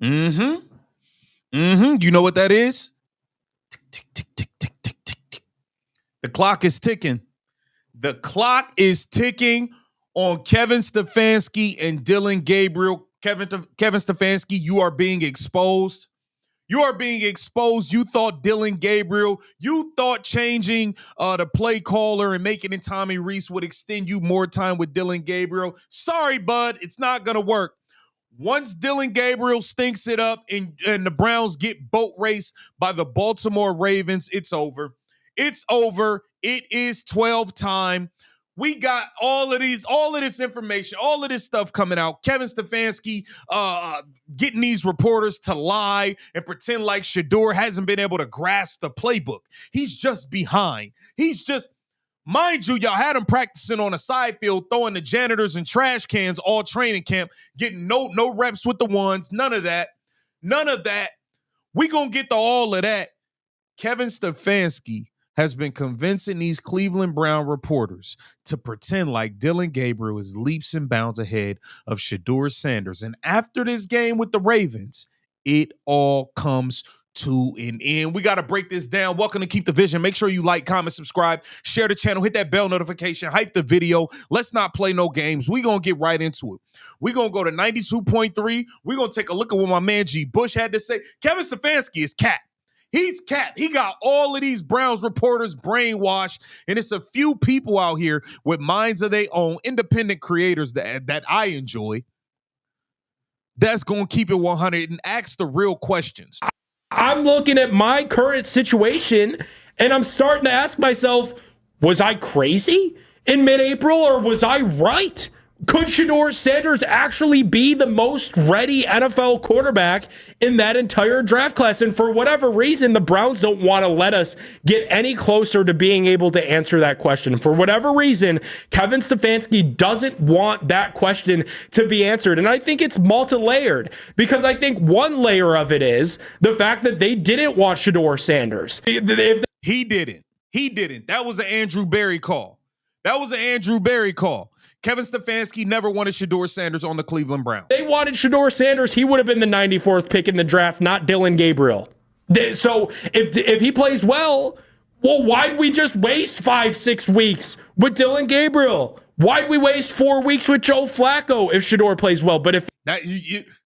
Mm-hmm. Mm-hmm. You know what that is? Tick, tick, tick, tick, tick, tick, tick, tick. The clock is ticking. The clock is ticking on Kevin Stefanski and Dylan Gabriel. Kevin Stefanski, you are being exposed. You are being exposed. You thought Dylan Gabriel, you thought changing the play caller and making it Tommy Reese would extend you more time with Dylan Gabriel. Sorry, bud, it's not going to work. Once Dylan Gabriel stinks it up and the Browns get boat raced by the Baltimore Ravens, it's over. It's over. It is 12 time. We got all of this information, all of this stuff coming out. Kevin Stefanski getting these reporters to lie and pretend like Shedeur hasn't been able to grasp the playbook. He's just behind. Mind you, y'all had him practicing on a side field, throwing the janitors and trash cans all training camp, getting no reps with the ones, none of that. We gonna get to all of that. Kevin Stefanski has been convincing these Cleveland Brown reporters to pretend like Dylan Gabriel is leaps and bounds ahead of Shedeur Sanders. And after this game with the Ravens, it all comes to an end. We got to break this down. Welcome to Keep the Vision. Make sure you like, comment, subscribe, share the channel, hit that bell notification, hype the video. Let's not play no games. We're going to get right into it. We're going to go to 92.3. We're going to take a look at what my man G. Bush had to say. Kevin Stefanski is cat. He's cat. He got all of these Browns reporters brainwashed, and it's a few people out here with minds of their own, independent creators that I enjoy, that's going to keep it 100 and ask the real questions. I'm looking at my current situation, and I'm starting to ask myself, was I crazy in mid-April, or was I right? Could Shedeur Sanders actually be the most ready NFL quarterback in that entire draft class? And for whatever reason, the Browns don't want to let us get any closer to being able to answer that question. For whatever reason, Kevin Stefanski doesn't want that question to be answered. And I think it's multi-layered, because I think one layer of it is the fact that they didn't want Shedeur Sanders. He didn't. That was an Andrew Berry call. Kevin Stefanski never wanted Shedeur Sanders on the Cleveland Browns. They wanted Shedeur Sanders. He would have been the 94th pick in the draft, not Dylan Gabriel. So if he plays well, why'd we just waste 5-6 weeks with Dylan Gabriel? Why'd we waste 4 weeks with Joe Flacco if Shedeur plays well? But if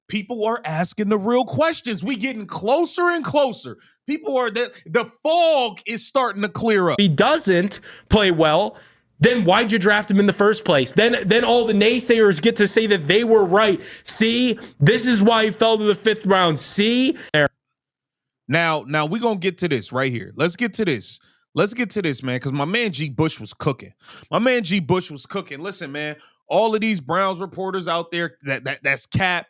people are asking the real questions, we getting closer and closer. People are the fog is starting to clear up. He doesn't play well, then why'd you draft him in the first place? Then all the naysayers get to say that they were right. See, this is why he fell to the 5th round. See? Now we're going to get to this right here. Let's get to this, man, because my man G. Bush was cooking. Listen, man, all of these Browns reporters out there that's cap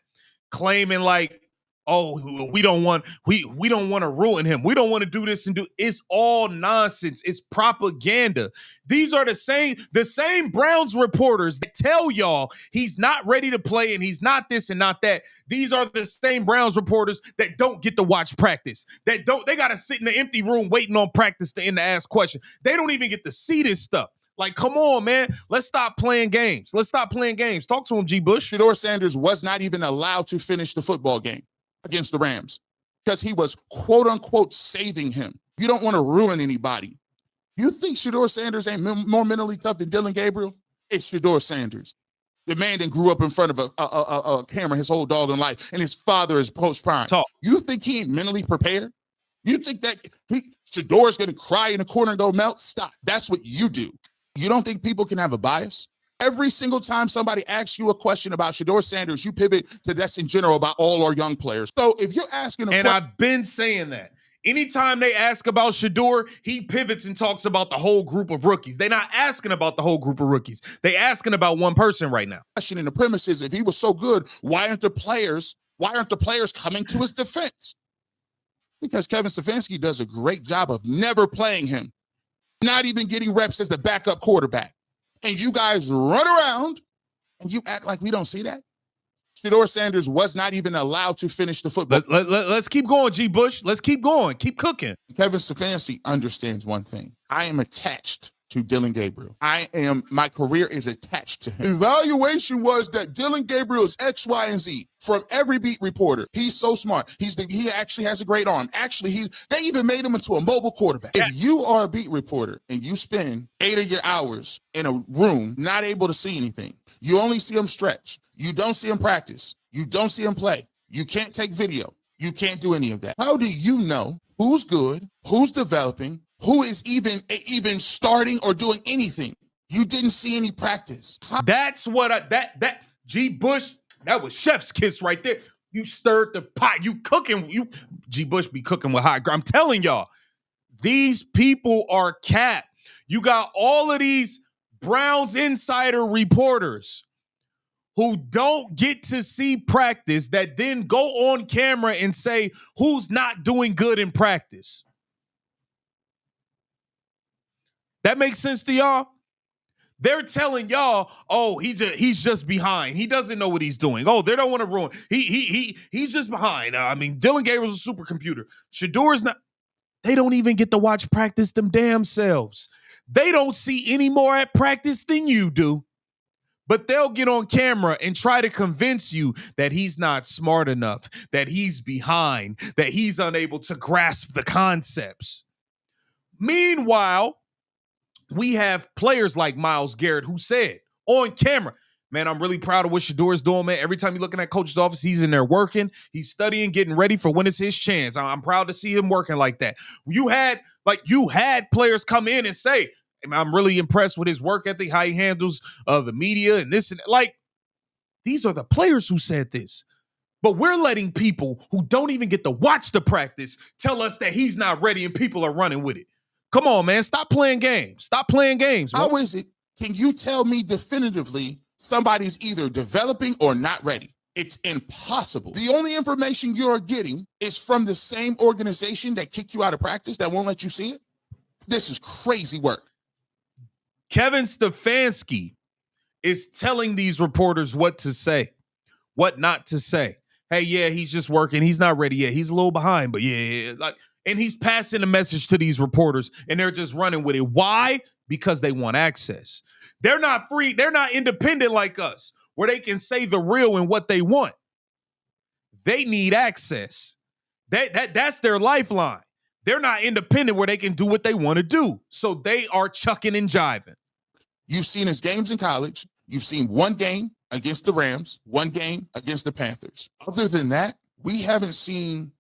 claiming like, oh, we don't want to ruin him. We don't want to do this and do. It's all nonsense. It's propaganda. These are the same Browns reporters that tell y'all he's not ready to play and he's not this and not that. These are the same Browns reporters that don't get to watch practice. They got to sit in the empty room waiting on practice to end to ask questions. They don't even get to see this stuff. Like, come on, man. Let's stop playing games. Talk to him, G. Bush. Shedeur Sanders was not even allowed to finish the football game against the Rams because he was, quote unquote, saving him. You don't want to ruin anybody. You think Shedeur Sanders ain't more mentally tough than Dylan Gabriel? It's Shedeur Sanders. The man that grew up in front of a camera his whole doggone life, and his father is post-prime. You think he ain't mentally prepared? You think that Shedeur's going to cry in the corner and go melt? Stop. That's what you do. You don't think people can have a bias? Every single time somebody asks you a question about Shedeur Sanders, you pivot to that's in general about all our young players. So if you're asking I've been saying that. Anytime they ask about Shedeur, he pivots and talks about the whole group of rookies. They're not asking about the whole group of rookies. They asking about one person right now. Question in the premise is, if he was so good, why aren't the players coming to his defense? Because Kevin Stefanski does a great job of never playing him, not even getting reps as the backup quarterback. And you guys run around and you act like we don't see that. Shedeur Sanders was not even allowed to finish the football. Let's keep going, G. Bush. Let's keep going. Keep cooking. Kevin Stefanski understands one thing. I am attached to Dylan Gabriel. My career is attached to him. Evaluation was that Dylan Gabriel is X, Y, and Z from every beat reporter. He's so smart. He actually has a great arm. Actually, they even made him into a mobile quarterback. If you are a beat reporter and you spend 8 of your hours in a room not able to see anything, you only see him stretch. You don't see him practice. You don't see him play. You can't take video. You can't do any of that. How do you know who's good, who's developing, who is even starting or doing anything? You didn't see any practice. That's what that G. Bush, that was chef's kiss right there. You stirred the pot. You cooking. G. Bush be cooking with hot. I'm telling y'all, these people are cap. You got all of these Browns insider reporters who don't get to see practice that then go on camera and say who's not doing good in practice. That makes sense to y'all? They're telling y'all, oh, he's just behind. He doesn't know what he's doing. Oh, they don't want to ruin. He's just behind. Dylan Gabriel's a supercomputer. Shador's not. They don't even get to watch practice them damn selves. They don't see any more at practice than you do. But they'll get on camera and try to convince you that he's not smart enough, that he's behind, that he's unable to grasp the concepts. Meanwhile, we have players like Myles Garrett who said on camera, man, I'm really proud of what Shador's doing, man. Every time you're looking at coach's office, he's in there working. He's studying, getting ready for when it's his chance. I'm proud to see him working like that. You had players come in and say, I'm really impressed with his work ethic, how he handles the media and this and that. Like, these are the players who said this. But we're letting people who don't even get to watch the practice tell us that he's not ready and people are running with it. Come on, man. Stop playing games. Stop playing games. Bro. How is it? Can you tell me definitively somebody's either developing or not ready? It's impossible. The only information you're getting is from the same organization that kicked you out of practice that won't let you see it. This is crazy work. Kevin Stefanski is telling these reporters what to say, what not to say. Hey, yeah, he's just working. He's not ready yet. He's a little behind, but yeah. And he's passing a message to these reporters, and they're just running with it. Why? Because they want access. They're not free. They're not independent like us, where they can say the real and what they want. They need access. That's their lifeline. They're not independent where they can do what they want to do. So they are chucking and jiving. You've seen his games in college. You've seen one game against the Rams, one game against the Panthers. Other than that, we haven't seen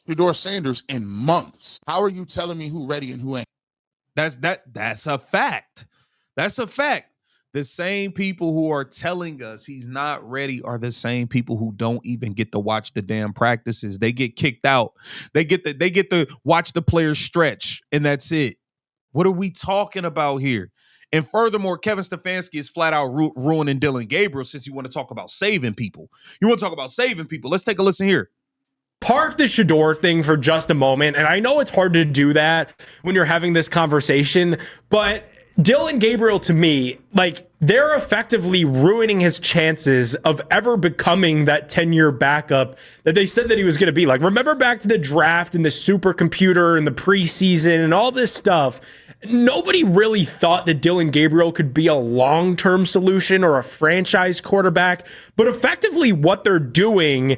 Shedeur Sanders in months. How are you telling me who ready and who ain't? That's a fact. That's a fact. The same people who are telling us he's not ready are the same people who don't even get to watch the damn practices. They get kicked out. They get to watch the players stretch, and that's it. What are we talking about here? And furthermore, Kevin Stefanski is flat out ruining Dylan Gabriel since you want to talk about saving people. You want to talk about saving people. Let's take a listen here. Park the Shedeur thing for just a moment. And I know it's hard to do that when you're having this conversation, but Dylan Gabriel, to me, like, they're effectively ruining his chances of ever becoming that 10-year backup that they said that he was going to be. Like, remember back to the draft and the supercomputer and the preseason and all this stuff. Nobody really thought that Dylan Gabriel could be a long-term solution or a franchise quarterback. But effectively what they're doing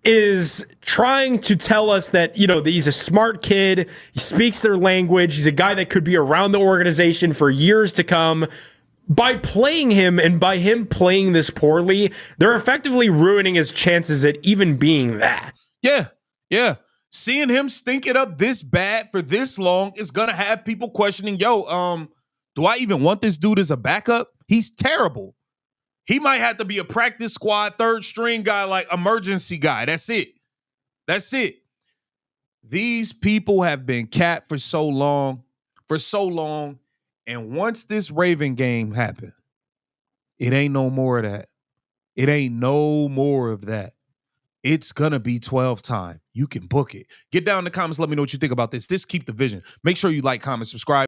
is trying to tell us that, you know, that he's a smart kid. He speaks their language. He's a guy that could be around the organization for years to come. By playing him and by him playing this poorly, they're effectively ruining his chances at even being that. Yeah. Seeing him stink it up this bad for this long is going to have people questioning, do I even want this dude as a backup? He's terrible. He might have to be a practice squad, third string guy, like emergency guy. That's it. These people have been capped for so long. And once this Raven game happened, it ain't no more of that. It ain't no more of that. It's going to be 12 time. You can book it. Get down in the comments. Let me know what you think about this. Keep the vision. Make sure you like, comment, subscribe.